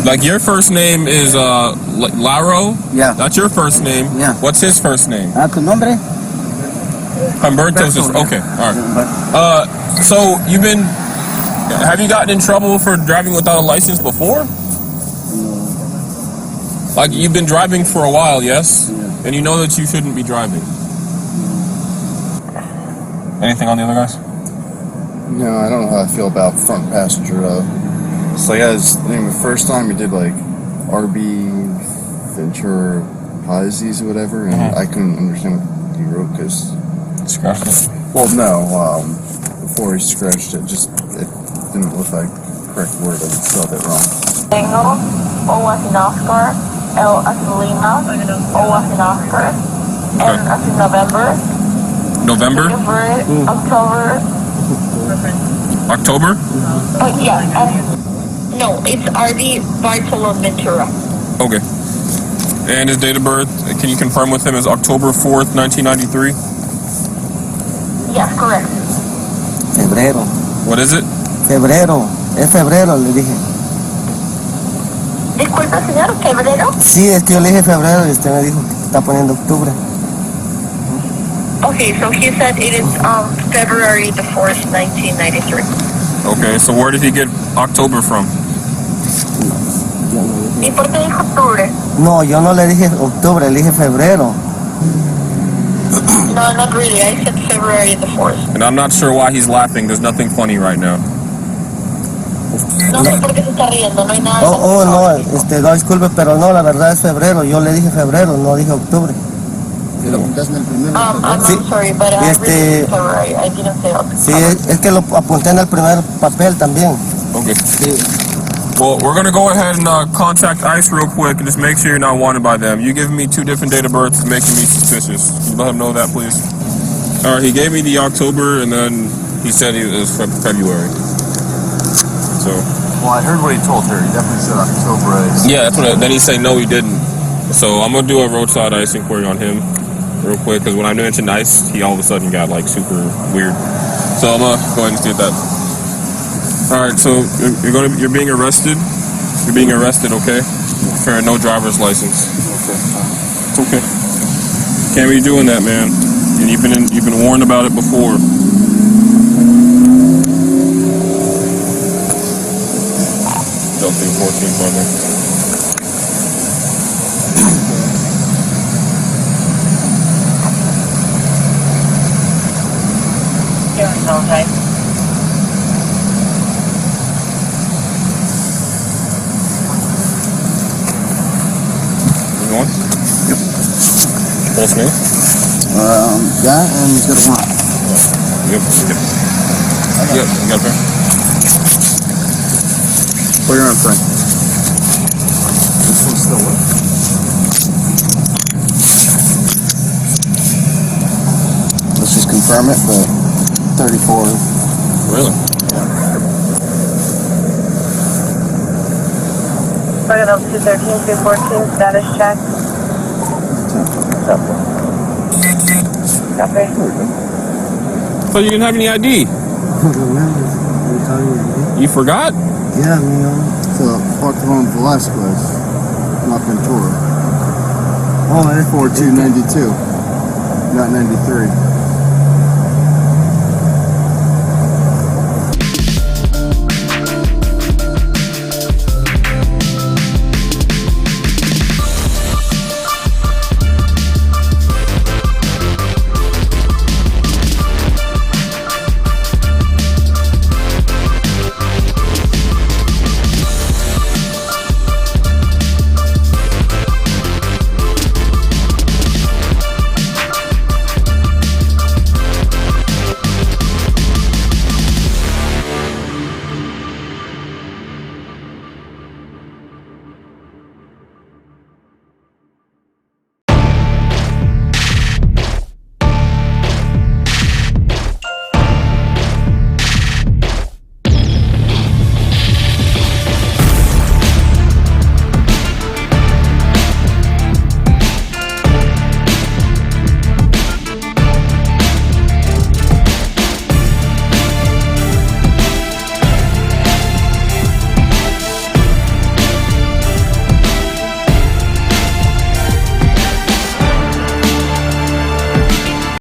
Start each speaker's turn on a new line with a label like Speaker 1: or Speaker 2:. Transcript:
Speaker 1: Like your first name is Laro?
Speaker 2: Yeah.
Speaker 1: That's your first name?
Speaker 2: Yeah.
Speaker 1: What's his first name?
Speaker 2: ¿Tu nombre?
Speaker 1: Humberto's is okay. All right. So have you gotten in trouble for driving without a license before? Like you've been driving for a while, yes?
Speaker 2: Yeah.
Speaker 1: And you know that you shouldn't be driving. Anything on the other guys?
Speaker 3: No, I don't know how I feel about front passenger though. So yeah, his name the first time he did like RB Ventura Pisces or whatever, and I couldn't understand what he wrote because
Speaker 1: Scratched it.
Speaker 3: well, no, before he scratched it, just it didn't look like the correct word. I spelled it wrong.
Speaker 4: Tango, O as in Oscar, L as in Lima, O as in Oscar, N as in November.
Speaker 1: November? October?
Speaker 4: Oh yeah, no, it's RD Bartolo Ventura.
Speaker 1: Okay. And his date of birth, can you confirm with him, is October 4th, 1993?
Speaker 4: Yes, correct.
Speaker 2: Febrero.
Speaker 1: What is it?
Speaker 2: Febrero. Es febrero, le dije.
Speaker 4: Disculpe, señor, ¿febrero?
Speaker 2: Sí, es que yo le dije febrero y usted me dijo que está poniendo octubre.
Speaker 4: Okay, so he said it is February the 4th, 1993.
Speaker 1: Okay, so where did he get October from?
Speaker 4: ¿Y por qué dijo octubre?
Speaker 2: No, yo no le dije octubre, le dije febrero.
Speaker 4: No, not really. I said February the 4th.
Speaker 1: And I'm not sure why he's laughing. There's nothing funny right now.
Speaker 4: No sé por qué se está riendo, no hay nada.
Speaker 2: No, no, disculpe, pero no, la verdad es febrero. Yo le dije febrero, no dije octubre.
Speaker 4: I'm
Speaker 2: Sí,
Speaker 4: sorry, but I really
Speaker 2: este-
Speaker 4: February. I didn't say october.
Speaker 2: Sí, es que lo apunté en el primer papel también.
Speaker 1: Okay.
Speaker 2: Sí.
Speaker 1: Well, we're gonna go ahead and contact ICE real quick and just make sure you're not wanted by them. You giving me two different date of births, making me suspicious. Can you let him know that, please? All right, he gave me the October, and then he said it was February. So.
Speaker 3: Well, I heard what he told her. He definitely said October.
Speaker 1: Yeah, that's what. Then he said no, he didn't. So I'm gonna do a roadside ICE inquiry on him real quick, because when I mentioned ICE, he all of a sudden got like super weird. So I'm gonna go ahead and get that. All right, so you're being arrested. You're being arrested, okay? For no driver's license. Okay. Can't be doing that, man. And you've been warned about it before. Don't think 14 brother.
Speaker 4: Okay.
Speaker 1: You going? Yep. Full screen?
Speaker 2: Yeah, and he's got a one.
Speaker 1: Yep. Yep. You got a pair?
Speaker 3: Put your arm thing. This one's still what? Let's just confirm it, but 34.
Speaker 1: Really?
Speaker 4: Bring up 213, 214, status check. Copy.
Speaker 1: So you didn't have any ID? You forgot?
Speaker 2: Yeah,
Speaker 3: So, Bartolome Velasquez, not Ventura.
Speaker 2: Oh,
Speaker 3: 4292, not 93.